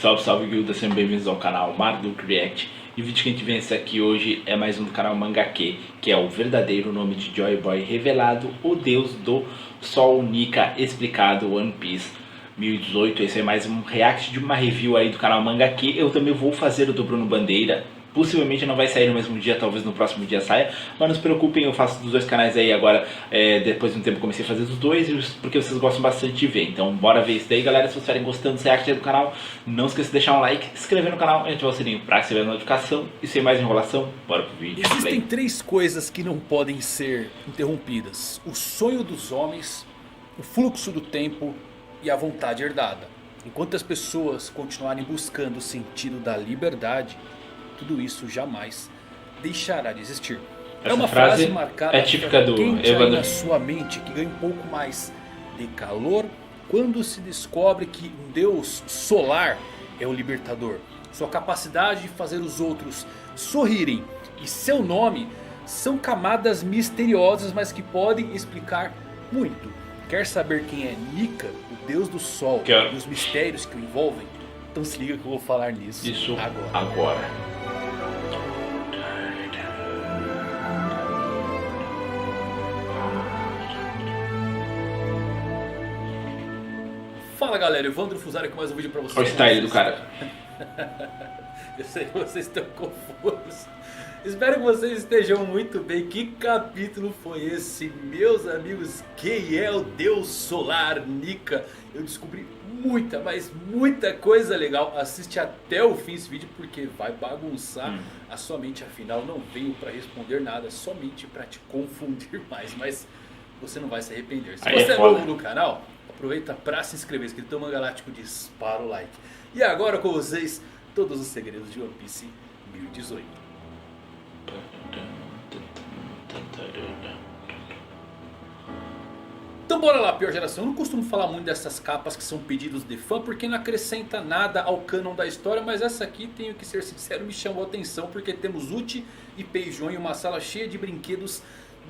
Salve, salve guilda, sejam bem-vindos ao canal Marduk React. E o vídeo que a gente vence aqui hoje é mais um do canal Mangake, que é o verdadeiro nome de Joy Boy revelado, o deus do Sol Nika explicado, One Piece 1018. Esse é mais um react de uma review aí do canal Mangake. Eu também vou fazer o do Bruno Bandeira. Possivelmente não vai sair no mesmo dia, talvez no próximo dia saia. Mas não se preocupem, eu faço dos dois canais aí agora. Depois de um tempo comecei a fazer dos dois, porque vocês gostam bastante de ver. Então bora ver isso daí, galera. Se vocês estiverem gostando desse react aí do canal, não esqueça de deixar um like, se inscrever no canal e ativar o sininho para receber a notificação. E sem mais enrolação, bora pro vídeo. Existem três coisas que não podem ser interrompidas: o sonho dos homens, o fluxo do tempo e a vontade herdada. Enquanto as pessoas continuarem buscando o sentido da liberdade, tudo isso jamais deixará de existir. Essa é uma frase marcada é típica do Evandro na sua mente, que ganha um pouco mais de calor quando se descobre que um deus solar é o libertador. Sua capacidade de fazer os outros sorrirem e seu nome são camadas misteriosas, mas que podem explicar muito. Quer saber quem é Nika, o deus do sol, e os mistérios que o envolvem? Então se liga que eu vou falar nisso agora. Fala galera, Evandro Fusari com mais um vídeo pra vocês. Olha o style do cara. Eu sei que vocês estão confusos. Espero que vocês estejam muito bem. Que capítulo foi esse, meus amigos? Quem é o deus solar Nika? Eu descobri muita, mas muita coisa legal. Assiste até o fim esse vídeo porque vai bagunçar a sua mente. Afinal não veio para responder nada, somente para te confundir mais. Mas você não vai se arrepender. Se você é novo no canal, aproveita para se inscrever. Escritão Mangalático, dispara o like. E agora com vocês, todos os segredos de One Piece 1018. Então bora lá, pior geração. Eu não costumo falar muito dessas capas que são pedidos de fã, porque não acrescenta nada ao canon da história. Mas essa aqui, tenho que ser sincero, me chamou a atenção, porque temos Uchi e Peijon em uma sala cheia de brinquedos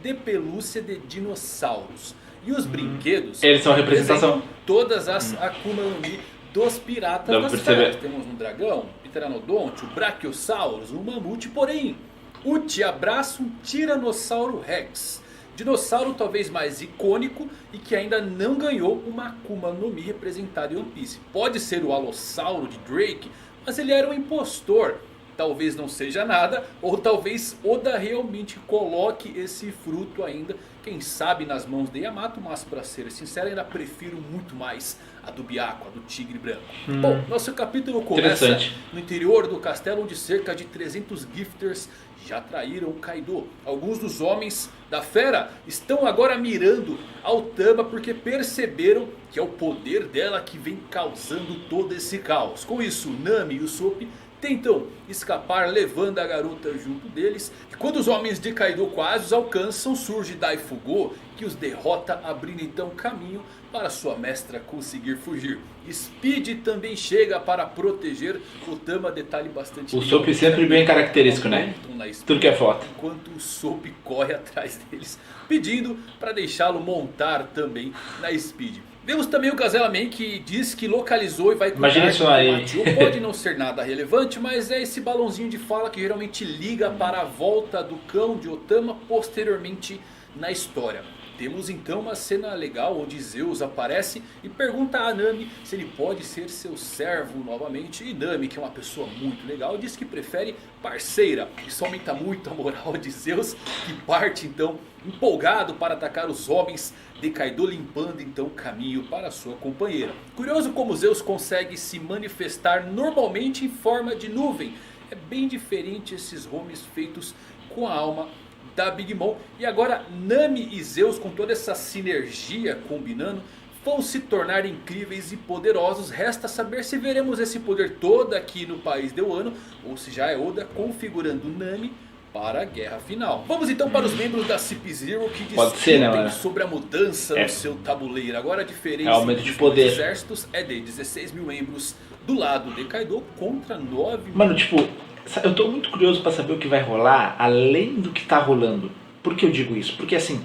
de pelúcia de dinossauros. E os brinquedos, eles são a representação todas as Akuma no Mi dos piratas das terras. Temos um dragão, um pteranodonte, um brachiosaurus, um mamute. Porém, Uchi abraça um tiranossauro rex, dinossauro talvez mais icônico e que ainda não ganhou uma Akuma no Mi representada em One Piece. Pode ser o Alossauro de Drake, mas ele era um impostor. Talvez não seja nada, ou talvez Oda realmente coloque esse fruto ainda, quem sabe nas mãos de Yamato. Mas para ser sincero, ainda prefiro muito mais a do Byakuya, a do Tigre Branco. Bom, nosso capítulo começa no interior do castelo, onde cerca de 300 gifters já traíram Kaido. Alguns dos homens da fera estão agora mirando ao Tama, porque perceberam que é o poder dela que vem causando todo esse caos. Com isso, Nami e Usopp tentam escapar, levando a garota junto deles. E quando os homens de Kaido quase os alcançam, surge Daifugo, que os derrota, abrindo então caminho para sua mestra conseguir fugir. Speed também chega para proteger o Tama, detalhe bastante... O Soap sempre bem característico, né? Tudo que é foto. Enquanto o Soap corre atrás deles, pedindo para deixá-lo montar também na Speed. Vemos também o Gazella Man, que diz que localizou e vai cuidar. Imagina isso aí. Pode não ser nada relevante, mas é esse balãozinho de fala que geralmente liga para a volta do cão de Otama posteriormente na história. Temos então uma cena legal onde Zeus aparece e pergunta a Nami se ele pode ser seu servo novamente. E Nami, que é uma pessoa muito legal, diz que prefere parceira. Isso aumenta muito a moral de Zeus, que parte então empolgado para atacar os homens de Kaido, limpando então o caminho para sua companheira. Curioso como Zeus consegue se manifestar normalmente em forma de nuvem. É bem diferente esses homens feitos com a alma da Big Mom. E agora Nami e Zeus, com toda essa sinergia combinando, vão se tornar incríveis e poderosos. Resta saber se veremos esse poder todo aqui no país de Wano, ou se já é Oda configurando Nami para a guerra final. Vamos então para os membros da CP0 que discutem sobre a mudança no seu tabuleiro. Agora a diferença entre os exércitos é de 16 mil membros do lado de Kaido contra 9 mil. Mano, tipo, eu tô muito curioso para saber o que vai rolar além do que tá rolando. Por que eu digo isso? Porque assim,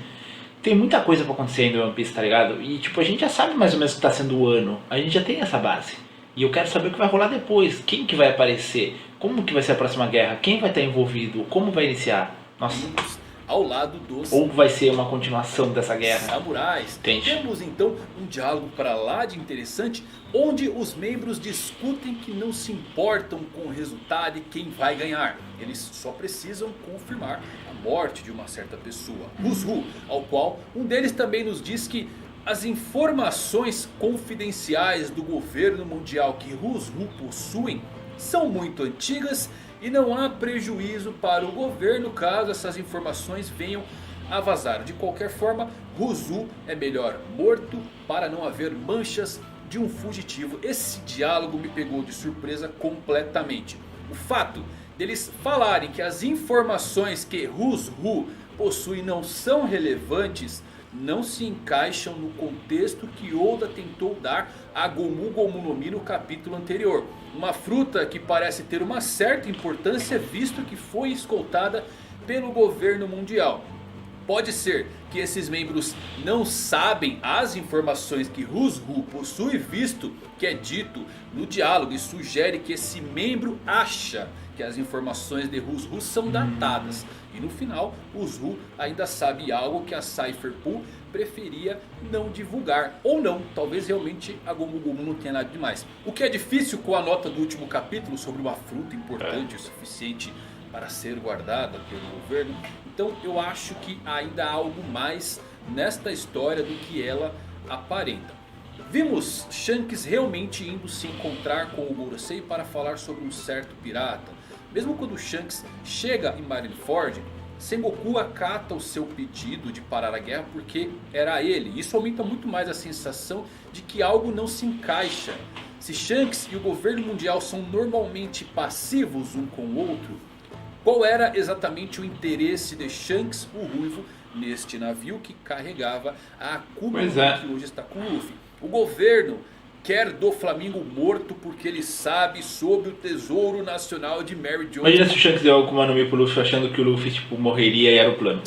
tem muita coisa pra acontecer ainda no One Piece, tá ligado? E tipo, a gente já sabe mais ou menos o que tá sendo o ano. A gente já tem essa base. E eu quero saber o que vai rolar depois. Quem que vai aparecer? Como que vai ser a próxima guerra? Quem vai estar envolvido? Como vai iniciar? Nossa. Ao lado dos... Ou vai ser uma continuação dessa guerra? Samurais. Entende? Temos então um diálogo para lá de interessante, onde os membros discutem que não se importam com o resultado e quem vai ganhar. Eles só precisam confirmar a morte de uma certa pessoa, Huzhu, ao qual um deles também nos diz que as informações confidenciais do governo mundial que Huzhu possuem são muito antigas e não há prejuízo para o governo caso essas informações venham a vazar. De qualquer forma, Huzhu é melhor morto para não haver manchas de um fugitivo. Esse diálogo me pegou de surpresa completamente. O fato deles falarem que as informações que Huzhu possui não são relevantes não se encaixam no contexto que Oda tentou dar a Gomu Gomu no Mi no capítulo anterior. Uma fruta que parece ter uma certa importância visto que foi escoltada pelo governo mundial. Pode ser que esses membros não sabem as informações que Huzhu possui, visto que é dito no diálogo e sugere que esse membro acha que as informações de Huzhu são datadas. E no final, Huzhu ainda sabe algo que a Cypher Pool preferia não divulgar. Ou não, talvez realmente a Gomu Gomu não tenha nada demais. O que é difícil com a nota do último capítulo sobre uma fruta importante o suficiente para ser guardada pelo governo. Então eu acho que ainda há algo mais nesta história do que ela aparenta. Vimos Shanks realmente indo se encontrar com o Gorosei para falar sobre um certo pirata. Mesmo quando Shanks chega em Marineford, Sengoku acata o seu pedido de parar a guerra porque era ele. Isso aumenta muito mais a sensação de que algo não se encaixa. Se Shanks e o governo mundial são normalmente passivos um com o outro, qual era exatamente o interesse de Shanks, o Ruivo, neste navio que carregava a Akuma que hoje está com o Luffy? O governo quer do Flamingo morto porque ele sabe sobre o tesouro nacional de Mary Jones. Imagina se o Shanks deu Akuma no Mi pro Luffy achando que o Luffy tipo, morreria e era o plano.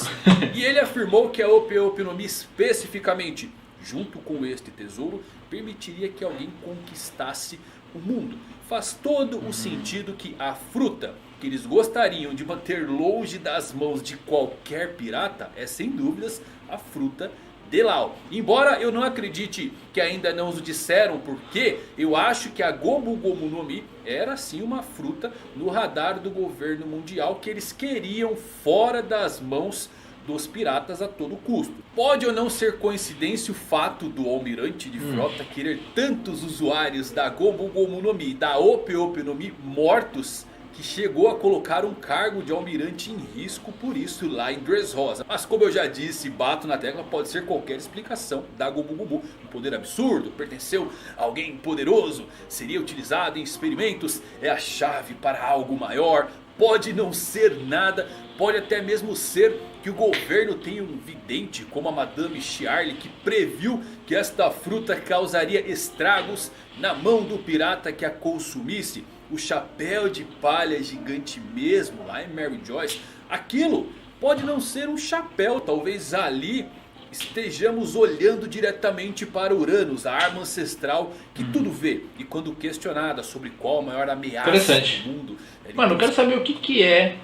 E ele afirmou que a Ope Ope no Mi especificamente, junto com este tesouro, permitiria que alguém conquistasse o mundo. Faz todo o sentido que a fruta que eles gostariam de manter longe das mãos de qualquer pirata é sem dúvidas a fruta de Law. Embora eu não acredite que ainda não os disseram porque eu acho que a Gomu Gomu no Mi era sim uma fruta no radar do governo mundial que eles queriam fora das mãos dos piratas a todo custo. Pode ou não ser coincidência o fato do almirante de frota querer tantos usuários da Gomu Gomu no Mi e da Ope Ope no Mi mortos, que chegou a colocar um cargo de almirante em risco por isso lá em Dressrosa. Mas como eu já disse, bato na tecla, pode ser qualquer explicação da Gomu Gomu. Um poder absurdo, pertenceu a alguém poderoso, seria utilizado em experimentos, é a chave para algo maior. Pode não ser nada, pode até mesmo ser que o governo tenha um vidente como a Madame Chiarly que previu que esta fruta causaria estragos na mão do pirata que a consumisse. O chapéu de palha gigante mesmo lá em Mary Joyce, aquilo pode não ser um chapéu, talvez ali estejamos olhando diretamente para Uranus, a arma ancestral que tudo vê. E quando questionada sobre qual a maior ameaça do mundo... Mano, eu quero saber o que é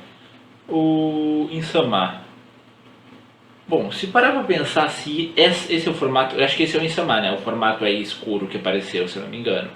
o Insama. Bom, se parar pra pensar, se esse é o formato... Eu acho que esse é o Insama, né? O formato aí escuro que apareceu, se eu não me engano.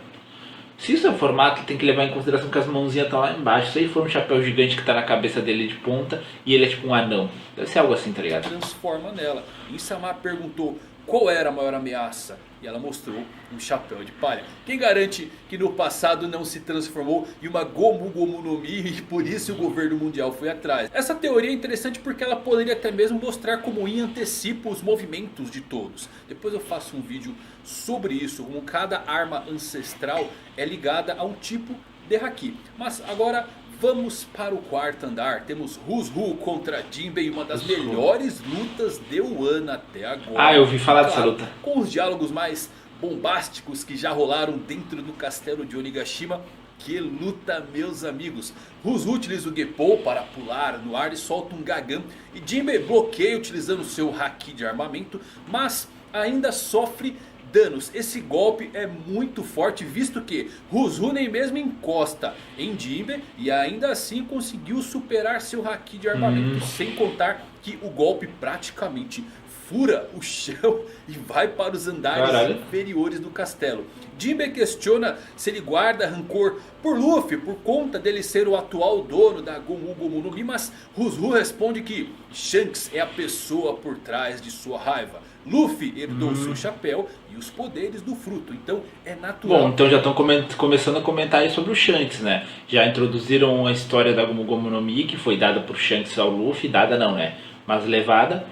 Se isso é o formato, tem que levar em consideração que as mãozinhas estão lá embaixo. Se aí for um chapéu gigante que tá na cabeça dele de ponta e ele é tipo um anão. Deve ser algo assim, tá ligado? Transforma nela. Insama perguntou qual era a maior ameaça e ela mostrou um chapéu de palha. Quem garante que no passado não se transformou em uma Gomu Gomu no Mi e por isso o governo mundial foi atrás? Essa teoria é interessante porque ela poderia até mesmo mostrar como In antecipa os movimentos de todos. Depois eu faço um vídeo sobre isso, como cada arma ancestral é ligada a um tipo de Haki. Mas agora vamos para o quarto andar. Temos Huzhu contra Jinbei, uma das melhores lutas de Wano até agora. Ah, eu ouvi falar dessa luta. Com os diálogos mais bombásticos que já rolaram dentro do castelo de Onigashima. Que luta, meus amigos. Huzhu utiliza o Geppou para pular no ar e solta um Gagan. E Jinbei bloqueia utilizando seu Haki de armamento, mas ainda sofre danos. Esse golpe é muito forte, visto que Rus-Ru nem mesmo encosta em Jinbe e ainda assim conseguiu superar seu haki de armamento. Sem contar que o golpe praticamente fura o chão e vai para os andares inferiores do castelo. Jinbe questiona se ele guarda rancor por Luffy por conta dele ser o atual dono da Gomu Gomu no Mi, mas Rus-Ru responde que Shanks é a pessoa por trás de sua raiva. Luffy herdou seu chapéu e os poderes do fruto, então é natural. Bom, então já estão começando a comentar aí sobre o Shanks, né? Já introduziram a história da Gomu Gomu no Mi, que foi dada por Shanks ao Luffy, dada não, né? Mas levada.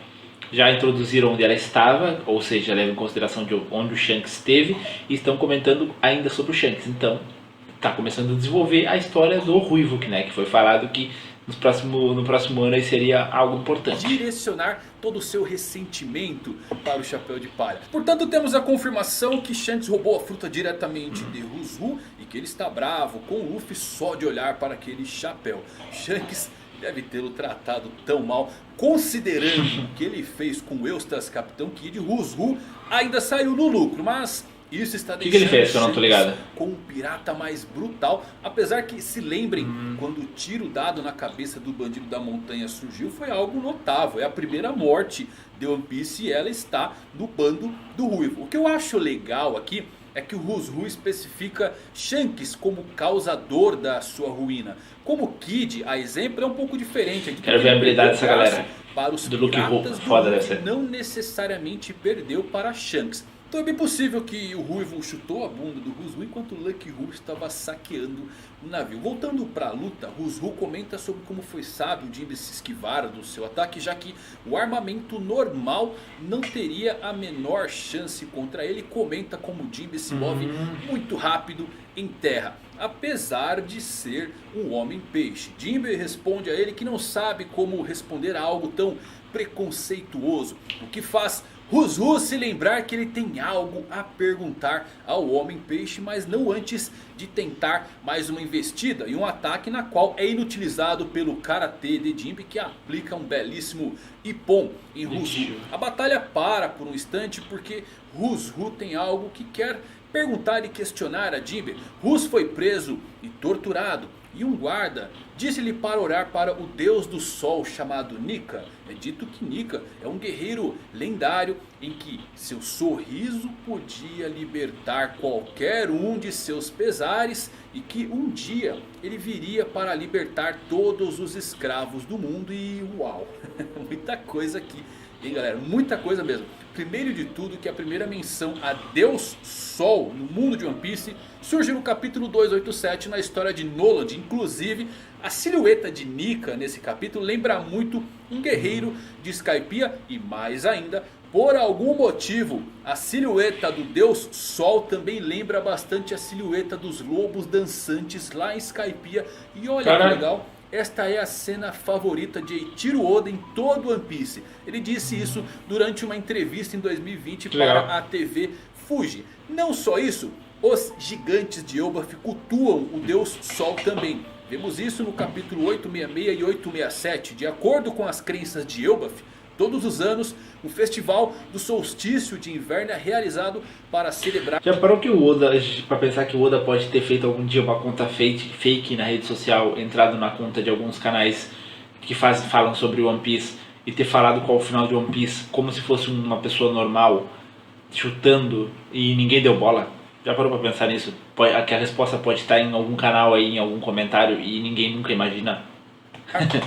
Já introduziram onde ela estava, ou seja, leva em consideração de onde o Shanks esteve. E estão comentando ainda sobre o Shanks. Então, está começando a desenvolver a história do Ruivo, né? Que foi falado que no próximo ano aí seria algo importante. Direcionar todo o seu ressentimento para o Chapéu de Palha. Portanto, temos a confirmação que Shanks roubou a fruta diretamente de Rus-Ru e que ele está bravo com o Luffy só de olhar para aquele chapéu. Shanks deve tê-lo tratado tão mal, considerando o que ele fez com Eustace Capitão Kid. Rus-Ru ainda saiu no lucro, mas isso está deixando que ele fez, eu não tô ligado, com um pirata mais brutal. Apesar que, se lembrem, quando o tiro dado na cabeça do bandido da montanha surgiu, foi algo notável. É a primeira morte de One Piece e ela está no bando do Ruivo. O que eu acho legal aqui é que o Rus-Ru especifica Shanks como causador da sua ruína. Como Kid, a exemplo, é um pouco diferente. Quero ver a habilidade dessa galera. Para os do piratas foda do Ruivo, não necessariamente perdeu para Shanks. Então é bem possível que o Ruivo chutou a bunda do Rus-Ru enquanto o Lucky Ru estava saqueando o navio. Voltando para a luta, Rus-Ru comenta sobre como foi sábio Jinbe se esquivar do seu ataque, já que o armamento normal não teria a menor chance contra ele. Comenta como Jinbe se move muito rápido em terra, apesar de ser um homem peixe. Jinbe responde a ele que não sabe como responder a algo tão preconceituoso, o que faz Rus-Ru se lembrar que ele tem algo a perguntar ao Homem-Peixe, mas não antes de tentar mais uma investida e um ataque na qual é inutilizado pelo Karatê de Jinbe, que aplica um belíssimo Ippon em Rus-Ru. A batalha para por um instante porque Rus-Ru tem algo que quer perguntar e questionar a Jinbe. Rus foi preso e torturado e um guarda disse-lhe para orar para o deus do sol chamado Nika. É dito que Nika é um guerreiro lendário em que seu sorriso podia libertar qualquer um de seus pesares. E que um dia ele viria para libertar todos os escravos do mundo. E uau, muita coisa aqui, hein galera, muita coisa mesmo. Primeiro de tudo que a primeira menção a Deus Sol no mundo de One Piece surge no capítulo 287 na história de Noland. Inclusive a silhueta de Nika nesse capítulo lembra muito um guerreiro de Skypiea. E mais ainda, por algum motivo, a silhueta do Deus Sol também lembra bastante a silhueta dos lobos dançantes lá em Skypiea. E olha que legal, esta é a cena favorita de Eiichiro Oda em todo One Piece. Ele disse isso durante uma entrevista em 2020 para a TV Fuji. Não só isso, os gigantes de Elbaf cultuam o Deus Sol também. Vemos isso no capítulo 866 e 867. De acordo com as crenças de Elbaf, todos os anos, o festival do solstício de inverno é realizado para celebrar... Já parou que o Oda, para pensar que o Oda pode ter feito algum dia uma conta fake na rede social, entrado na conta de alguns canais que falam sobre One Piece e ter falado qual o final de One Piece como se fosse uma pessoa normal, chutando e ninguém deu bola? Já parou para pensar nisso? Que a resposta pode estar em algum canal aí, em algum comentário e ninguém nunca imagina?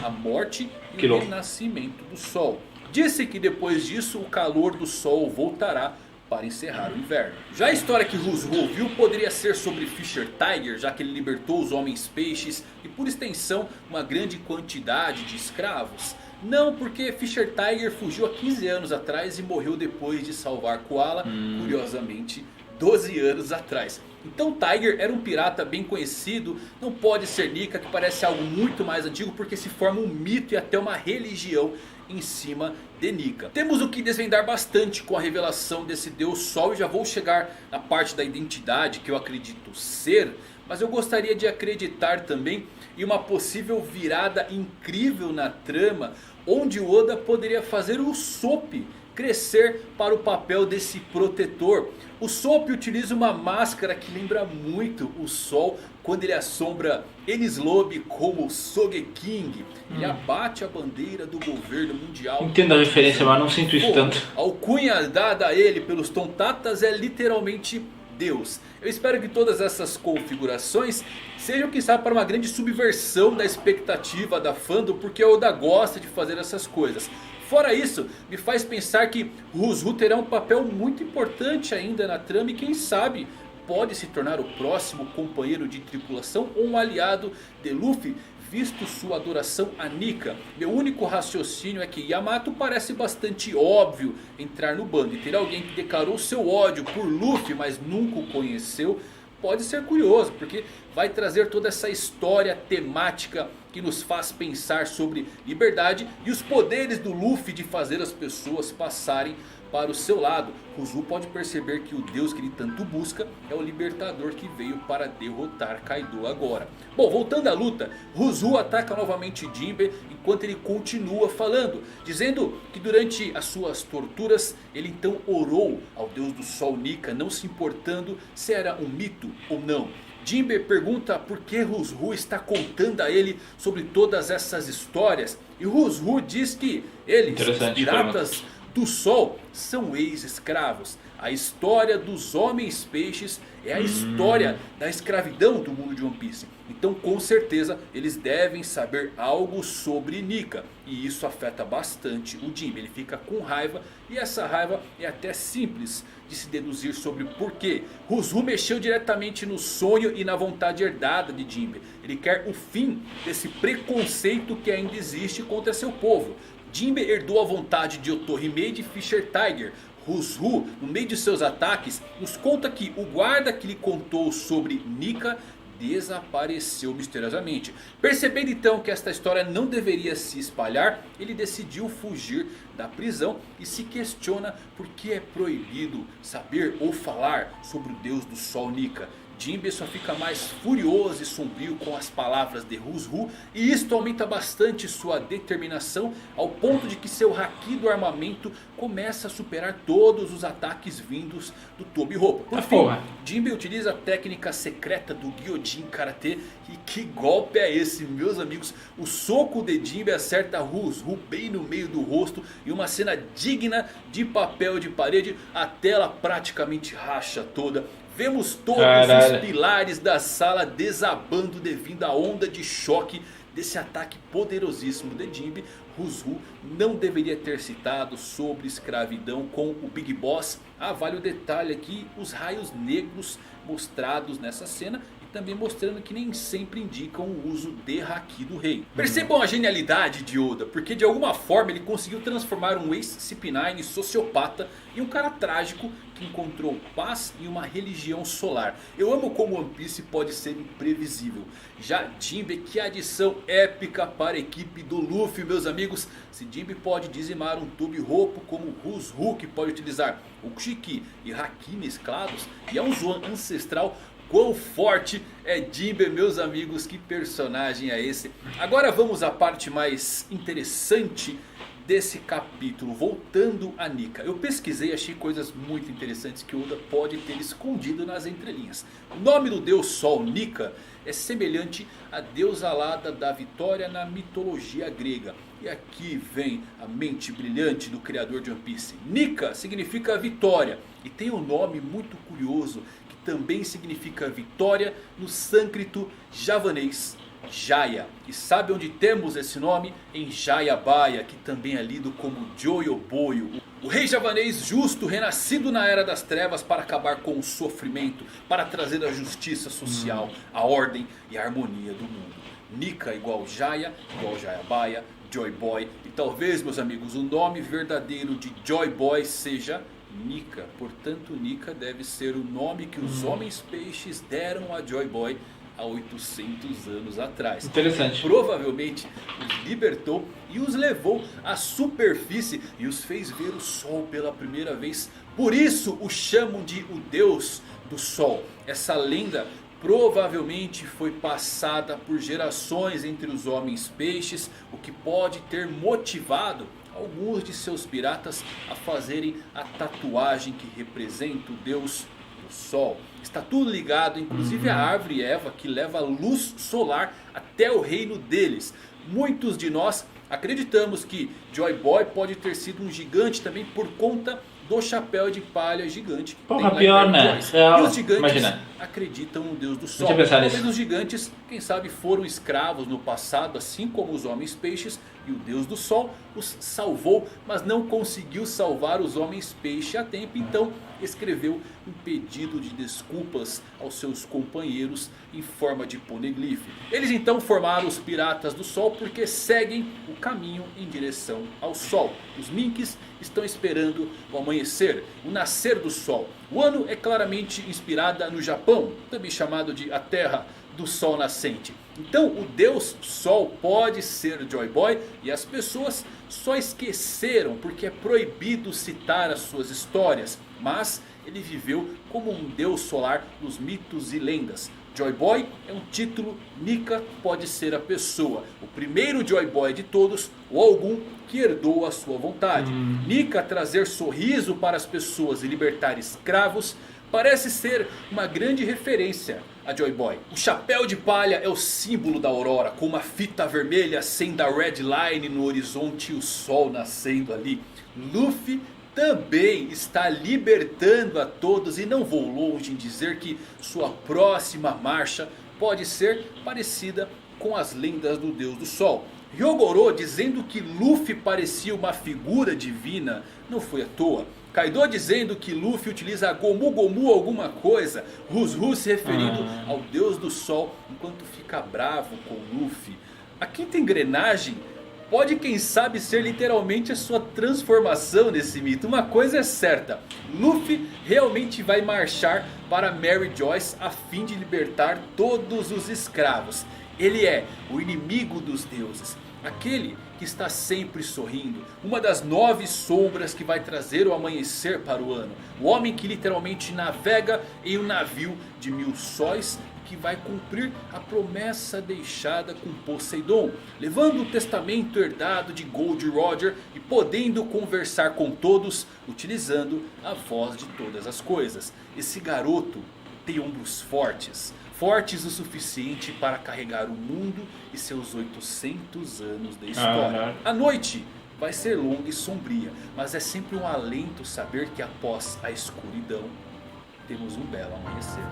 A morte e o renascimento do sol. Disse que depois disso o calor do sol voltará para encerrar o inverno. Já a história que Rus-Ru ouviu poderia ser sobre Fisher Tiger, já que ele libertou os homens peixes e por extensão uma grande quantidade de escravos. Não, porque Fisher Tiger fugiu há 15 anos atrás e morreu depois de salvar Koala, curiosamente 12 anos atrás. Então Tiger era um pirata bem conhecido, não pode ser Nika, que parece algo muito mais antigo, porque se forma um mito e até uma religião em cima de Nika. Temos o que desvendar bastante com a revelação desse Deus Sol e já vou chegar na parte da identidade que eu acredito ser. Mas eu gostaria de acreditar também em uma possível virada incrível na trama, onde o Oda poderia fazer o Usopp crescer para o papel desse protetor. O Soap utiliza uma máscara que lembra muito o Sol quando ele assombra Enies Lobby como Sogeking. Ele abate a bandeira do governo mundial. Entendo a referência, mas não sinto isso tanto. A alcunha dada a ele pelos Tontatas é literalmente Deus. Eu espero que todas essas configurações sejam, quem sabe, para uma grande subversão da expectativa da fandom, porque o Oda gosta de fazer essas coisas. Fora isso, me faz pensar que Rus-Ru terá um papel muito importante ainda na trama e quem sabe pode se tornar o próximo companheiro de tripulação ou um aliado de Luffy, visto sua adoração a Nika. Meu único raciocínio é que Yamato parece bastante óbvio entrar no bando. E ter alguém que declarou seu ódio por Luffy, mas nunca o conheceu, pode ser curioso, porque vai trazer toda essa história temática que nos faz pensar sobre liberdade e os poderes do Luffy de fazer as pessoas passarem para o seu lado. Rus-Ru pode perceber que o deus que ele tanto busca é o libertador que veio para derrotar Kaido agora. Bom, voltando à luta, Rus-Ru ataca novamente Jinbe enquanto ele continua falando, dizendo que durante as suas torturas ele então orou ao deus do sol Nika, não se importando se era um mito ou não. Jinbe pergunta por que Rus-Ru está contando a ele sobre todas essas histórias. E Rus-Ru diz que eles, os piratas do sol, são ex-escravos. A história dos homens peixes é a história da escravidão do mundo de One Piece. Então com certeza eles devem saber algo sobre Nika. E isso afeta bastante o Jinbe. Ele fica com raiva e essa raiva é até simples de se deduzir sobre por quê. Rus-Ru mexeu diretamente no sonho e na vontade herdada de Jinbe. Ele quer o fim desse preconceito que ainda existe contra seu povo. Jinbe herdou a vontade de Otohime e de Fisher Tiger. Rus-Ru, no meio de seus ataques, nos conta que o guarda que lhe contou sobre Nika desapareceu misteriosamente. Percebendo então que esta história não deveria se espalhar, ele decidiu fugir da prisão e se questiona por que é proibido saber ou falar sobre o deus do sol Nika. Jinbe só fica mais furioso e sombrio com as palavras de Rus-Ru. E isto aumenta bastante sua determinação, ao ponto de que seu haki do armamento começa a superar todos os ataques vindos do Tobi-Roupa. Por fim, Jinbe utiliza a técnica secreta do Gyojin Karate. E que golpe é esse, meus amigos? O soco de Jinbe acerta Rus-Ru bem no meio do rosto. E uma cena digna de papel de parede. A tela praticamente racha toda. Vemos todos os pilares da sala desabando devido à onda de choque desse ataque poderosíssimo de Jinbe. Rus-Ru não deveria ter citado sobre escravidão com o Big Boss. Vale o detalhe aqui, os raios negros mostrados nessa cena. Também mostrando que nem sempre indicam o uso de haki do rei. Percebam a genialidade de Oda, porque de alguma forma ele conseguiu transformar um ex-CP9 sociopata em um cara trágico que encontrou paz em uma religião solar. Eu amo como One Piece pode ser imprevisível. Já Jinbe, que adição épica para a equipe do Luffy, meus amigos. Se Jinbe pode dizimar um Tobi-Roupa como Rus-Ru, que pode utilizar Ushiki e haki mesclados, e é um Zoan ancestral, quão forte é Jinbe, meus amigos, que personagem é esse? Agora vamos à parte mais interessante desse capítulo, voltando a Nika. Eu pesquisei e achei coisas muito interessantes que Oda pode ter escondido nas entrelinhas. O nome do deus Sol, Nika, é semelhante à deusa alada da vitória na mitologia grega. E aqui vem a mente brilhante do criador de One Piece. Nika significa vitória e tem um nome muito curioso que também significa vitória no sânscrito javanês, Jaya. E sabe onde temos esse nome? Em Jayabaya, que também é lido como Joyoboyo. O rei javanês justo, renascido na Era das Trevas para acabar com o sofrimento, para trazer a justiça social, a ordem e a harmonia do mundo. Nika igual Jaya, igual Jayabaya, Joy Boy. E talvez, meus amigos, o nome verdadeiro de Joy Boy seja Nika. Portanto, Nika deve ser o nome que os homens peixes deram a Joy Boy há 800 anos atrás. Interessante. Provavelmente os libertou e os levou à superfície e os fez ver o sol pela primeira vez. Por isso o chamam de o Deus do Sol. Essa lenda provavelmente foi passada por gerações entre os homens peixes, o que pode ter motivado alguns de seus piratas a fazerem a tatuagem que representa o Deus do Sol. Está tudo ligado, inclusive a árvore Eva, que leva a luz solar até o reino deles. Muitos de nós acreditamos que Joy Boy pode ter sido um gigante também por conta do chapéu de palha gigante que porra, tem pior, né? E os gigantes Imagina. acreditam no Deus do Sol. Talvez os gigantes, quem sabe, foram escravos no passado, assim como os homens peixes. E o Deus do Sol os salvou, mas não conseguiu salvar os homens peixe a tempo. Então escreveu um pedido de desculpas aos seus companheiros em forma de poneglyph. Eles então formaram os Piratas do Sol porque seguem o caminho em direção ao Sol. Os Minks estão esperando o amanhecer, o nascer do Sol. O ano é claramente inspirada no Japão, também chamado de a Terra do Sol Nascente. Então o Deus Sol pode ser Joy Boy e as pessoas só esqueceram porque é proibido citar as suas histórias. Mas ele viveu como um Deus solar nos mitos e lendas. Joy Boy é um título, Nika pode ser a pessoa. O primeiro Joy Boy de todos, ou algum que herdou a sua vontade. Nika trazer sorriso para as pessoas e libertar escravos parece ser uma grande referência a Joy Boy. O chapéu de palha é o símbolo da aurora, com uma fita vermelha acende a red line no horizonte e o sol nascendo ali. Luffy também está libertando a todos e não vou longe em dizer que sua próxima marcha pode ser parecida com as lendas do Deus do Sol. Hyogoro dizendo que Luffy parecia uma figura divina não foi à toa. Kaido dizendo que Luffy utiliza Gomu Gomu alguma coisa. Rus se referindo ao Deus do Sol enquanto fica bravo com Luffy. A quinta engrenagem pode, quem sabe, ser literalmente a sua transformação nesse mito. Uma coisa é certa, Luffy realmente vai marchar para Mary Joyce a fim de libertar todos os escravos. Ele é o inimigo dos deuses, aquele que está sempre sorrindo. Uma das 9 sombras que vai trazer o amanhecer para o ano. O homem que literalmente navega em um navio de 1000 sóis, que vai cumprir a promessa deixada com Poseidon, levando o testamento herdado de Gold Roger e podendo conversar com todos utilizando a voz de todas as coisas. Esse garoto tem ombros fortes, fortes o suficiente para carregar o mundo e seus 800 anos de história. A noite vai ser longa e sombria, mas é sempre um alento saber que após a escuridão temos um belo amanhecer.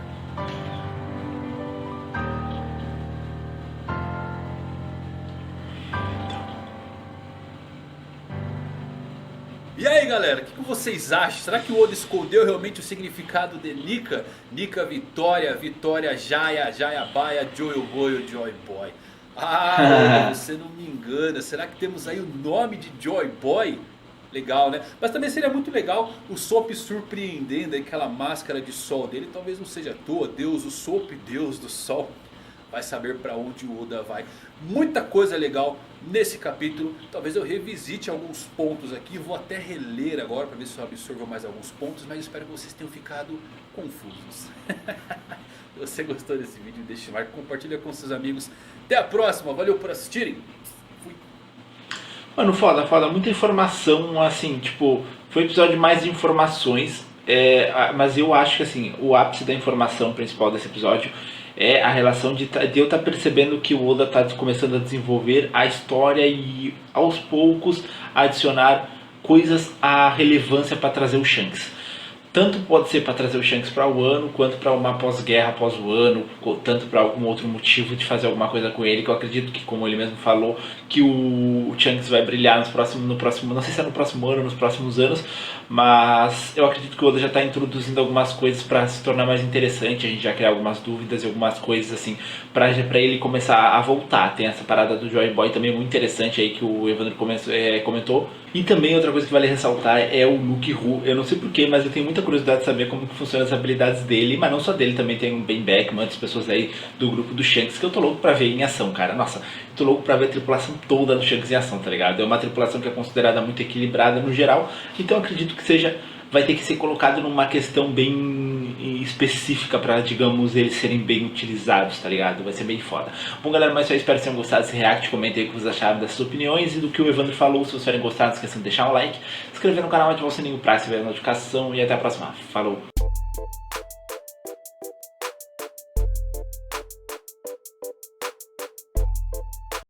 E aí galera, o que vocês acham? Será que o Oda escondeu realmente o significado de Nika? Nika Vitória, Vitória Jaya, Jaya Baia, Joyo Boyo, Joy Boy. Ah, você não me engana. Será que temos aí o nome de Joy Boy? Legal, né? Mas também seria muito legal o Sop surpreendendo aquela máscara de sol dele. Talvez não seja à toa, Deus, o Sop, Deus do Sol. Vai saber para onde o Oda vai. Muita coisa legal nesse capítulo. Talvez eu revisite alguns pontos aqui. Vou até reler agora para ver se eu absorvo mais alguns pontos. Mas espero que vocês tenham ficado confusos. Se você gostou desse vídeo, deixa o like, compartilha com seus amigos. Até a próxima, valeu por assistirem. Fui. Mano, foda, foda. Muita informação, assim, tipo, foi um episódio mais de informações. Mas eu acho que assim, o ápice da informação principal desse episódio é a relação de eu estar percebendo que o Oda está começando a desenvolver a história e aos poucos adicionar coisas à relevância para trazer o Shanks. Tanto pode ser para trazer o Shanks para o ano, quanto para uma pós-guerra após o ano, tanto para algum outro motivo de fazer alguma coisa com ele, que eu acredito que, como ele mesmo falou, que o Shanks vai brilhar no próximo, não sei se é no próximo ano ou nos próximos anos, mas eu acredito que o Oda já está introduzindo algumas coisas para se tornar mais interessante, a gente já criar algumas dúvidas e algumas coisas assim, para ele começar a voltar. Tem essa parada do Joy Boy também muito interessante aí que o Evandro comentou. E também outra coisa que vale ressaltar é o Luke Hu. Eu não sei porquê, mas eu tenho muita curiosidade de saber como que funcionam as habilidades dele. Mas não só dele, também tem o Ben Beckman, outras pessoas aí do grupo do Shanks, que eu tô louco pra ver em ação, cara. Nossa, eu tô louco pra ver a tripulação toda do Shanks em ação, tá ligado? É uma tripulação que é considerada muito equilibrada no geral. Então eu acredito que vai ter que ser colocado numa questão bem específica pra, digamos, eles serem bem utilizados, tá ligado? Vai ser bem foda. Bom, galera, mas eu espero que tenham gostado desse react. Comentem aí o que vocês acharam dessas opiniões e do que o Evandro falou. Se vocês tiverem gostado, não esqueçam de deixar um like, se inscrever no canal, ativar o sininho pra receber a notificação e até a próxima. Falou!